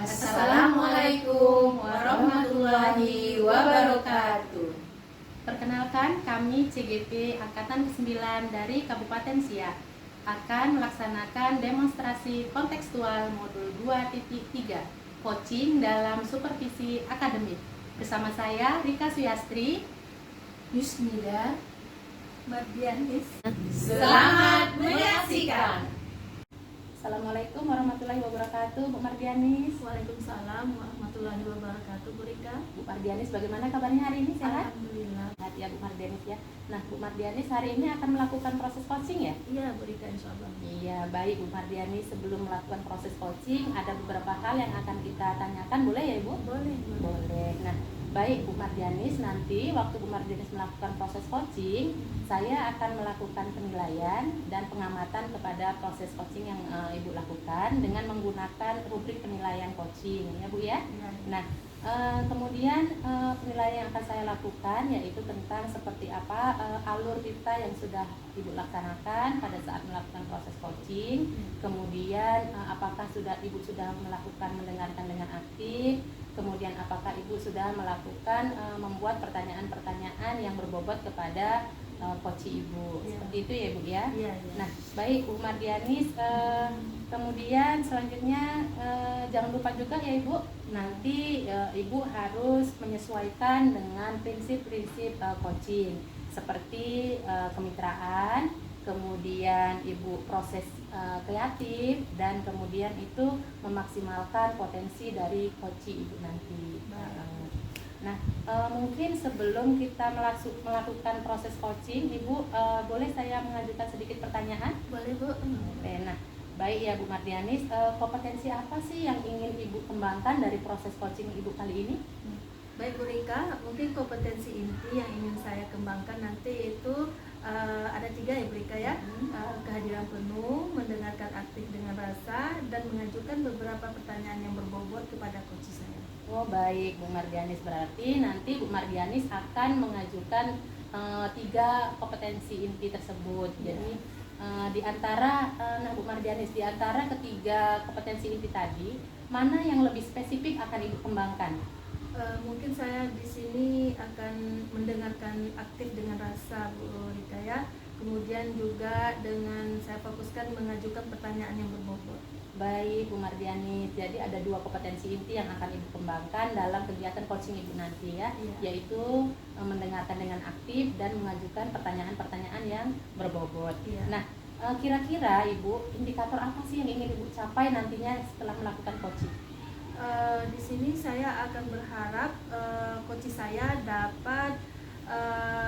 Assalamualaikum warahmatullahi wabarakatuh. Perkenalkan, kami CGP Angkatan ke-9 dari Kabupaten Siak akan melaksanakan demonstrasi kontekstual modul 2.3 coaching dalam supervisi akademik. Bersama saya Rika Suyastri, Yusnida, Mardianis. selamat menyaksikan. Assalamualaikum warahmatullahi wabarakatuh, Bu Mardianis. Waalaikumsalam warahmatullahi wabarakatuh, Bu Rika. Bu Mardianis, bagaimana kabarnya hari ini? Sehat? Alhamdulillah. Sehat ya Bu Mardianis ya. Nah, Bu Mardianis hari ini akan melakukan proses coaching ya? Iya, Bu Rika, insya Allah. Iya, baik Bu Mardianis. Sebelum melakukan proses coaching, ada beberapa hal yang akan kita tanyakan, boleh ya Ibu? Boleh. Boleh. Nah, baik Bu Mardianis, nanti waktu Bu Mardianis melakukan proses coaching, saya akan melakukan penilaian dan pengamatan kepada proses coaching yang Ibu lakukan dengan menggunakan rubrik penilaian coaching ya Bu ya. Iya. Nah, kemudian penilaian yang akan saya lakukan yaitu tentang seperti apa alur kita yang sudah Ibu laksanakan pada saat melakukan proses coaching. Kemudian apakah Ibu sudah melakukan mendengarkan dengan aktif. Kemudian apakah Ibu sudah melakukan membuat pertanyaan-pertanyaan yang berbobot kepada coach Ibu. Ya. Seperti itu ya Bu ya. Iya. Nah, baik Bu Mardianis, kemudian selanjutnya jangan lupa juga ya Ibu, nanti Ibu harus menyesuaikan dengan prinsip-prinsip coaching seperti kemitraan, kemudian Ibu proses kreatif, dan kemudian itu memaksimalkan potensi dari coach Ibu nanti. Nah, mungkin sebelum kita melakukan proses coaching, Ibu boleh saya mengajukan sedikit pertanyaan? Boleh, Bu. Oke, nah baik ya Bu Mardianis, kompetensi apa sih yang ingin Ibu kembangkan dari proses coaching Ibu kali ini? Baik, Bu Rika, mungkin kompetensi inti yang ingin saya kembangkan nanti itu ada 3 ya, Bu Rika ya. Kehadiran penuh, mendengarkan aktif dengan rasa, dan mengajukan beberapa pertanyaan yang berbobot kepada coach saya. Oh baik Bu Mardianis, berarti nanti Bu Mardianis akan mengajukan 3 kompetensi inti tersebut. Jadi di antara Bu Mardianis, di antara ketiga kompetensi inti tadi, mana yang lebih spesifik akan Ibu kembangkan? Mungkin saya di sini akan mendengarkan aktif dengan rasa, Bu Rika ya. Kemudian juga dengan saya fokuskan mengajukan pertanyaan yang berbobot. Baik Bu Mardianis, jadi ada 2 kompetensi inti yang akan Ibu kembangkan dalam kegiatan coaching Ibu nanti ya, Iya. yaitu mendengarkan dengan aktif dan mengajukan pertanyaan-pertanyaan yang berbobot. Iya. Nah, kira-kira Ibu, indikator apa sih yang ingin Ibu capai nantinya setelah melakukan coaching? Di sini saya akan berharap coach saya dapat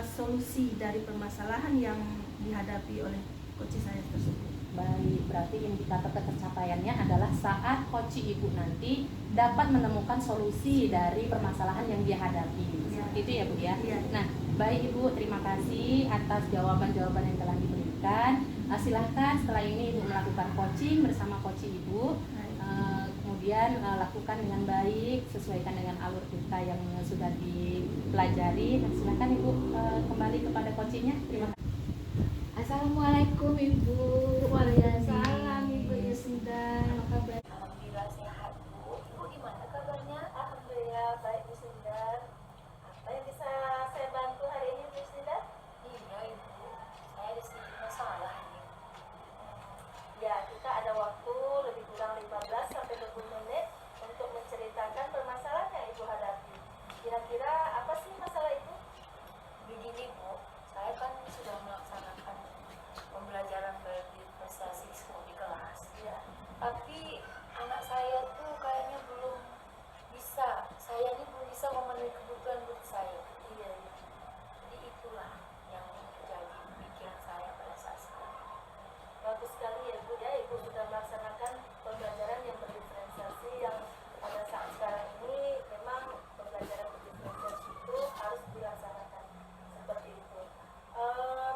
solusi dari permasalahan yang dihadapi oleh coach saya tersebut. Baik, berarti indikator ketercapaiannya adalah saat coach Ibu nanti dapat menemukan solusi dari permasalahan yang dia hadapi. Iya. Seperti itu ya Bu ya. Iya. Nah, baik Ibu, terima kasih atas jawaban-jawaban yang telah diberikan. Silahkan setelah ini Ibu melakukan coaching bersama coach Ibu. Kemudian lakukan dengan baik, sesuaikan dengan alur kita yang sudah dipelajari. Nah, silahkan Ibu kembali kepada coachingnya. Terima kasih. Assalamualaikum Ibu. Waalaikumsalam, Ibu Yusnida. Apa kabar? Alhamdulillah sehat Bu. Ibu gimana kabarnya? Alhamdulillah baik Bu Sinda. Apa yang bisa saya bantu hari ini Bu Sinda? Iya Ibu, saya ada sedikit masalah nih. Ya, kita ada waktu lebih kurang 15 sampai 20 menit untuk menceritakan permasalahan yang Ibu hadapi. Kira-kira apa sih masalah itu? Begini Bu, saya kan sudah melaksanakan pembelajaran berprestasi di kelas. Ya. Tapi anak saya tuh kayaknya belum bisa. Saya ini belum bisa memenuhi kebutuhan murid saya. Iya. Jadi itulah yang menjadi pikiran saya pada saat sekarang. Bagus sekali ya Bu ya, Ibu sudah melaksanakan pembelajaran yang berdiferensiasi yang pada saat sekarang ini memang pembelajaran berdiferensiasi itu harus dilaksanakan seperti itu.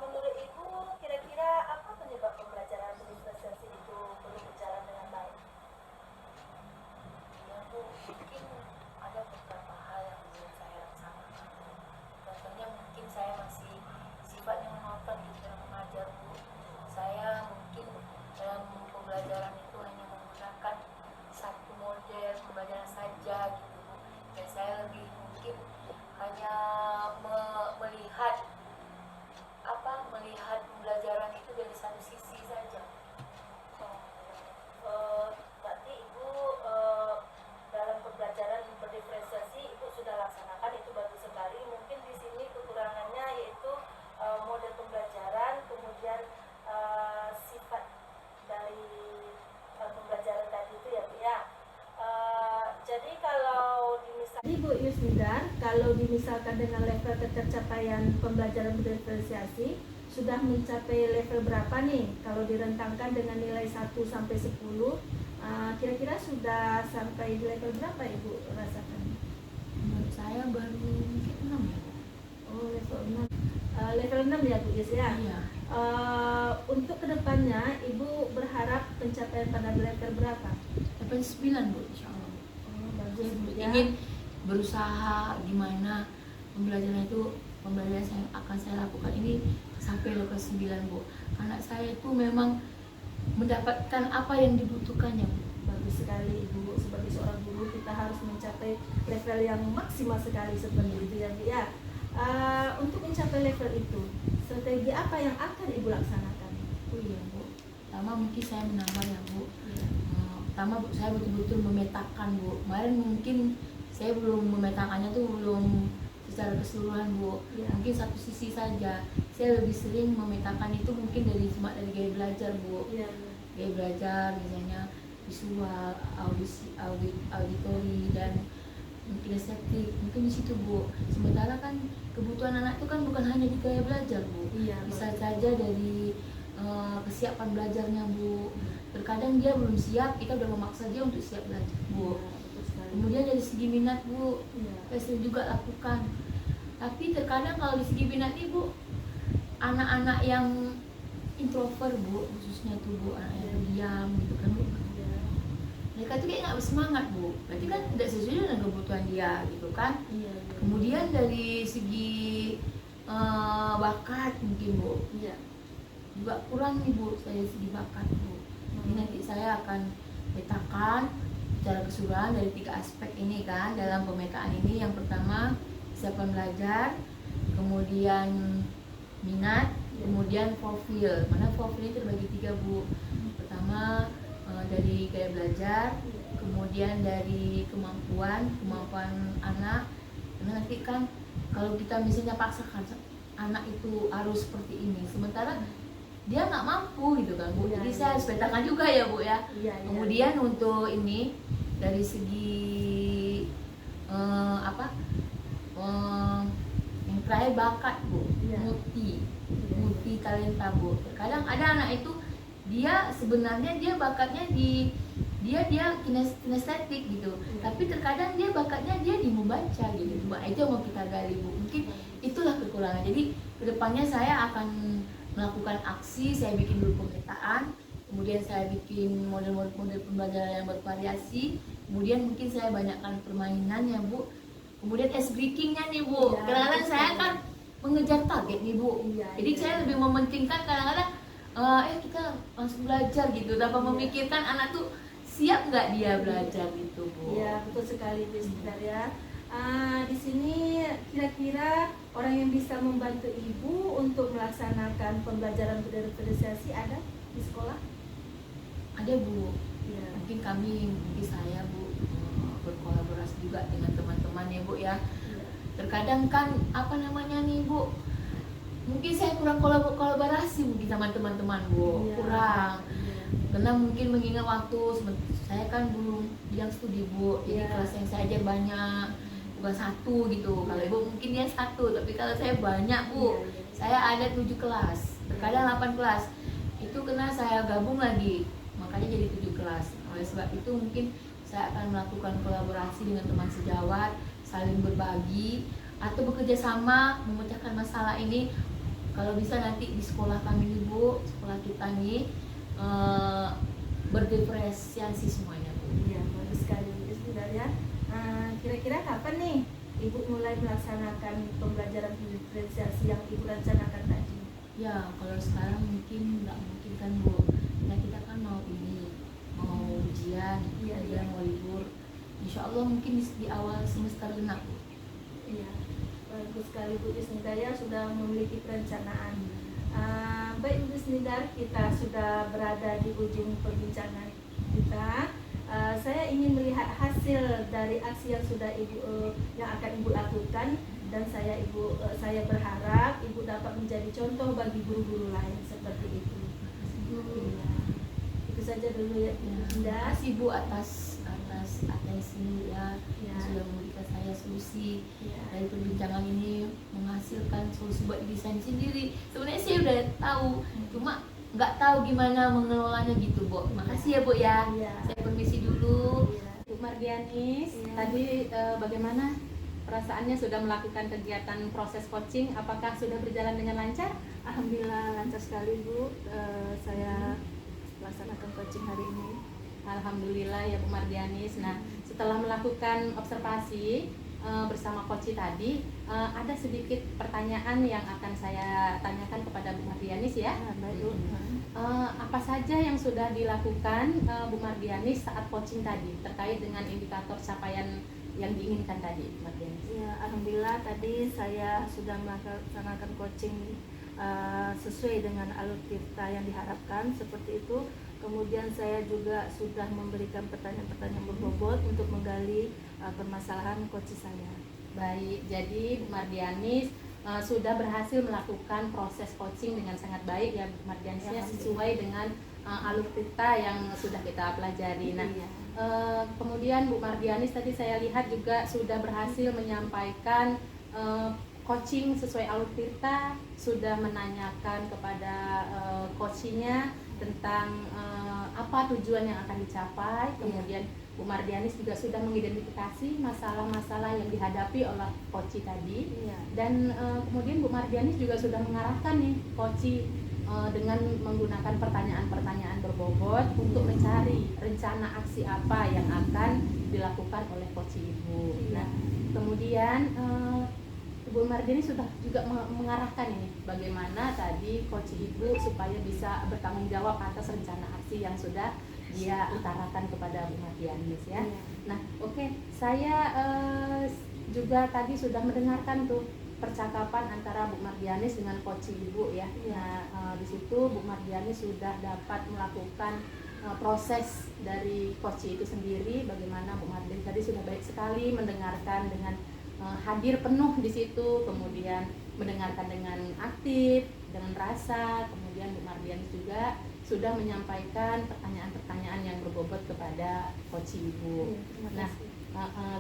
Menurut Ibu kira-kira apa penyebab pembelajaran berdiferensiasi itu belum berjalan dengan baik? Jadi Bu Yusnida, kalau dimisalkan dengan level ketercapaian pembelajaran berdiferensiasi sudah mencapai level berapa nih? Kalau direntangkan dengan nilai 1 sampai 10, kira-kira sudah sampai di level berapa Ibu rasakan? Menurut saya baru mungkin 6 ya. Oh, level 6. Level 6 ya Bu Yus ya? Iya. Untuk kedepannya Ibu berharap pencapaian pada level berapa? Level 9 Bu, insya Allah. Oh, bagus Saya Bu ya. ingin berusaha gimana pembelajaran yang akan saya lakukan ini sampai level 9 Bu. Anak saya itu memang mendapatkan apa yang dibutuhkannya Bu. Bagus sekali Ibu, sebagai seorang guru kita harus mencapai level yang maksimal sekali seperti itu ya Bu ya. Untuk mencapai level itu, strategi apa yang akan Ibu laksanakan? Oh iya Bu, pertama mungkin saya menambah ya Bu. Iya. Pertama Bu, saya betul-betul memetakan Bu. Kemarin mungkin saya belum memetakannya tuh belum secara keseluruhan Bu. Iya. Mungkin satu sisi saja. Saya lebih sering memetakan itu mungkin dari gaya belajar Bu. Iya. Gaya belajar misalnya visual, auditori dan kinestetik, mungkin di situ Bu. Sementara kan kebutuhan anak itu kan bukan hanya di gaya belajar Bu. Iya. Bisa saja dari kesiapan belajarnya Bu. Terkadang dia belum siap, kita udah memaksa dia untuk siap belajar Bu. Kemudian dari segi minat Bu, saya sering juga lakukan. Tapi terkadang kalau di segi minat nih Bu, anak-anak yang introvert Bu, khususnya tuh Bu, anak yang diam gitu kan Bu. Mereka tuh kayak nggak bersemangat Bu, berarti kan tidak sesuai dengan kebutuhan dia gitu kan. Kemudian dari segi bakat mungkin Bu, juga kurang nih Bu, saya segi bakat Bu. Jadi nanti saya akan petakan secara keseluruhan dari 3 aspek ini kan dalam pemetaan ini. Yang pertama kesiapan belajar, kemudian minat, kemudian profil. Mana profil ini terbagi 3 Bu. Pertama dari gaya belajar, kemudian dari kemampuan anak. Karena nanti kan kalau kita misalnya paksakan anak itu harus seperti ini, sementara dia nggak mampu gitu kan Bu. Jadi saya harus petakan juga ya Bu ya. Kemudian untuk ini dari segi yang terakhir bakat Bu, multi talenta Bu. Terkadang ada anak itu dia sebenarnya dia bakatnya di dia kinestetik gitu, tapi terkadang dia bakatnya dia di membaca gitu Bu. Itu yang mau kita gali Bu. Mungkin itulah kekurangan. Jadi kedepannya saya akan melakukan aksi, saya bikin dulu pemetaan, kemudian saya bikin model-model pembelajaran yang bervariasi, kemudian mungkin saya banyakkan permainan ya Bu, kemudian ice breakingnya nih Bu. Kadang-kadang saya kan mengejar target nih Bu, jadi saya lebih mementingkan kadang-kadang kita langsung belajar gitu tanpa memikirkan anak tuh siap nggak dia belajar gitu Bu. Iya, betul sekali Bu Sebentar ya. Di sini kira-kira orang yang bisa membantu Ibu untuk melaksanakan pembelajaran berdiferensiasi ada di sekolah? Ada Bu. Ya. Mungkin saya Bu berkolaborasi juga dengan teman-teman ya Bu ya. Terkadang kan nih Bu, mungkin saya kurang kolaborasi mungkin sama teman-teman Bu, kurang. Karena mungkin mengingat waktu saya kan belum yang studi Bu, jadi kelas yang saya ajar banyak, bukan 1 gitu. Kalau Ibu mungkin dia 1, tapi kalau saya banyak Bu, saya ada 7 kelas, terkadang 8 kelas. Itu karena saya gabung lagi, makanya jadi 7 kelas. Oleh sebab itu mungkin saya akan melakukan kolaborasi dengan teman sejawat, saling berbagi atau bekerja sama memecahkan masalah ini. Kalau bisa nanti di sekolah kami nih Bu, sekolah kita nih berdiferensiasi semuanya Bu. Iya, bagus sekali Bu sebenarnya. Kira-kira kapan nih Ibu mulai melaksanakan pembelajaran diferensiasi yang Ibu rencanakan tadi? Ya, kalau sekarang mungkin nggak mungkin kan Bu. Nah, kita kan mau ujian, dia mau libur. Insya Allah mungkin di awal semester genap Bu. Iya, bagus sekali Bu Yusnida sudah memiliki perencanaan. Baik Bu Yusnida, kita sudah berada di ujung perbincangan kita. Saya ingin melihat hasil dari aksi yang sudah yang akan Ibu lakukan, dan saya berharap Ibu dapat menjadi contoh bagi guru-guru lain seperti itu. Itu saja dulu ya Bu Yusnida. Terima kasih Bu atas atas atensi ya, Ya. yang sudah memberikan saya solusi. Ya. Dari perbincangan ini menghasilkan solusi buat diri saya sendiri. Sebenarnya saya udah tahu, cuma nggak tahu gimana mengelolanya gitu, Bu. Makasih ya, Bu ya. Iya. Saya permisi dulu. Iya. Bu Mardianis, Iya. tadi bagaimana perasaannya sudah melakukan kegiatan proses coaching? Apakah sudah berjalan dengan lancar? Alhamdulillah lancar sekali Bu. Saya laksanakan coaching hari ini. Alhamdulillah ya Bu Mardianis. Nah, setelah melakukan observasi bersama coach tadi, ada sedikit pertanyaan yang akan saya tanyakan kepada Bu Mardianis ya. Baik Bu. Apa saja yang sudah dilakukan Bu Mardianis saat coaching tadi terkait dengan indikator capaian yang diinginkan tadi, Bu Mardianis? Ya, alhamdulillah tadi saya sudah melaksanakan coaching sesuai dengan alur tirta yang diharapkan seperti itu. Kemudian saya juga sudah memberikan pertanyaan-pertanyaan berbobot untuk menggali permasalahan coach saya. Baik, jadi Bu Mardianis sudah berhasil melakukan proses coaching dengan sangat baik ya Bu Mardianis, Ya, sesuai dengan alur tirta yang sudah kita pelajari. Nah, Iya. kemudian Bu Mardianis tadi saya lihat juga sudah berhasil menyampaikan coaching sesuai alur tirta, sudah menanyakan kepada coachnya tentang apa tujuan yang akan dicapai. Kemudian Bu Mardianis juga sudah mengidentifikasi masalah-masalah yang dihadapi oleh coach tadi. Iya. Dan kemudian Bu Mardianis juga sudah mengarahkan nih coach dengan menggunakan pertanyaan-pertanyaan berbobot untuk mencari rencana aksi apa yang akan dilakukan oleh coach Ibu. Iya. Nah, kemudian Bu Mardianis sudah juga mengarahkan ini bagaimana tadi coach Ibu supaya bisa bertanggung jawab atas rencana aksi yang sudah dia utarakan kepada Bu Mardianis ya. Iya. Nah, oke, saya juga tadi sudah mendengarkan tuh percakapan antara Bu Mardianis dengan coach Ibu ya. Nah, di situ Bu Mardianis sudah dapat melakukan proses dari coach itu sendiri. Bagaimana Bu Mardianis tadi sudah baik sekali mendengarkan dengan hadir penuh di situ, kemudian mendengarkan dengan aktif, dengan rasa. Kemudian Bu Mardianis juga sudah menyampaikan pertanyaan-pertanyaan yang berbobot kepada coach Ibu. Terima Nah, kasih.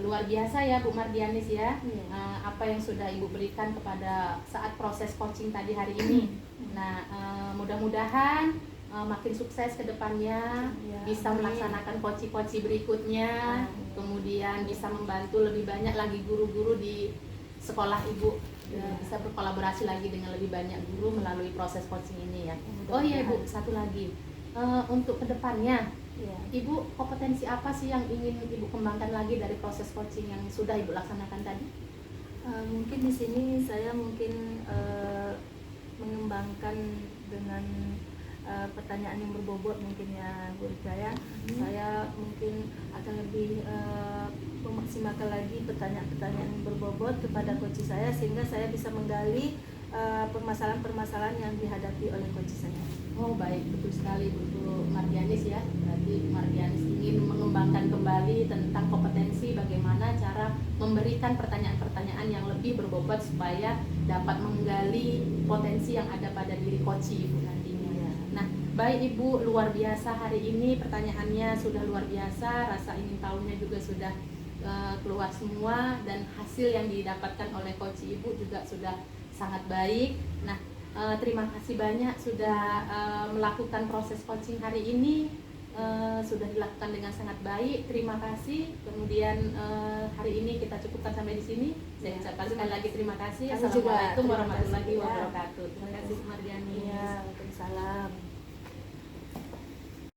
luar biasa ya Bu Mardianis ya. Iya. Apa yang sudah Ibu berikan kepada saat proses coaching tadi hari ini. Nah, mudah-mudahan makin sukses ke depannya, Ya, bisa amin. melaksanakan coaching berikutnya, Amin. kemudian bisa membantu lebih banyak lagi guru-guru di sekolah Ibu, Ya. bisa berkolaborasi lagi dengan lebih banyak guru melalui proses coaching ini ya. Mudah-mudahan. Oh iya Ibu, satu lagi. Untuk kedepannya, Iya. Ibu kompetensi apa sih yang ingin Ibu kembangkan lagi dari proses coaching yang sudah Ibu laksanakan tadi? Mungkin di sini saya mungkin mengembangkan dengan pertanyaan yang berbobot mungkin ya Bu Rika ya. Saya mungkin akan lebih memaksimalkan lagi pertanyaan-pertanyaan yang berbobot kepada coach saya sehingga saya bisa menggali permasalahan-permasalahan yang dihadapi oleh coach saya. Oh baik, betul sekali Bu Mardianis ya. Berarti Bu Mardianis ingin mengembangkan kembali tentang kompetensi bagaimana cara memberikan pertanyaan-pertanyaan yang lebih berbobot supaya dapat menggali potensi yang ada pada diri coach Ibu nantinya. Nah, baik Ibu, luar biasa hari ini pertanyaannya sudah luar biasa, rasa ingin tahunya juga sudah keluar semua dan hasil yang didapatkan oleh coach Ibu juga sudah sangat baik. Nah, terima kasih banyak sudah melakukan proses coaching hari ini, sudah dilakukan dengan sangat baik. Terima kasih. Kemudian hari ini kita cukupkan sampai di sini. Saya ucapkan sekali lagi terima kasih. Kami juga Assalamualaikum terima warahmatullahi kasih, ya. wabarakatuh. Terima kasih Bu Mardianis. Iya, waalaikumsalam.